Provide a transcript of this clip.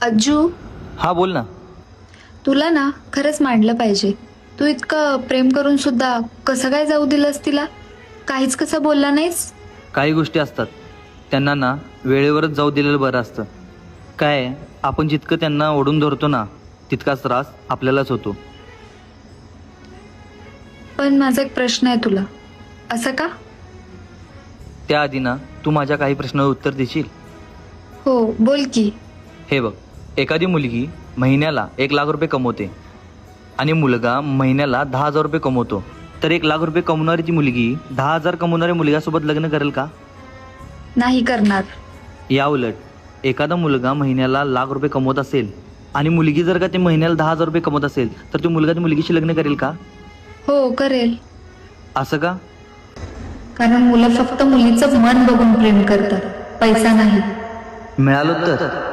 अज्जू, हा बोल ना. तुला ना खरंच मांडलं पाहिजे. तू इतकं प्रेम करून सुद्धा कसं काय जाऊ दिलंस तिला? काहीच कसं बोलला नाहीस? काही गोष्टी असतात त्यांना ना वेळेवरच जाऊ दिलेलं बरं असतं. काय आहे, आपण जितकं त्यांना ओढून धरतो ना तितकाच त्रास आपल्यालाच होतो. पण माझा एक प्रश्न आहे तुला. असं का? त्याआधी ना तू माझ्या काही प्रश्नावर उत्तर देशील? हो, बोल की. हे बघ, एखादी मुलगी महिन्याला 1,00,000 रुपये कमवते आणि मुलगा महिन्याला 10,000 रुपये कमवतो, तर 1,00,000 रुपये कमवणारी ती मुलगी 10,000 कमवणाऱ्या मुलग्यासोबत लग्न करेल का? नाही करणार. या उलट एखादा मुलगा महिन्याला 1,00,000 रुपये कमवत असेल आणि मुलगी जर का ते महिन्याला 10,000 रुपये कमवत असेल तर तो मुलगा त्या मुलगीशी लग्न करेल का? हो, करेल. असं का? कारण मुलं फक्त मुलीचं मन बघून प्रेम करतात, पैसा नाही. मिळालं तर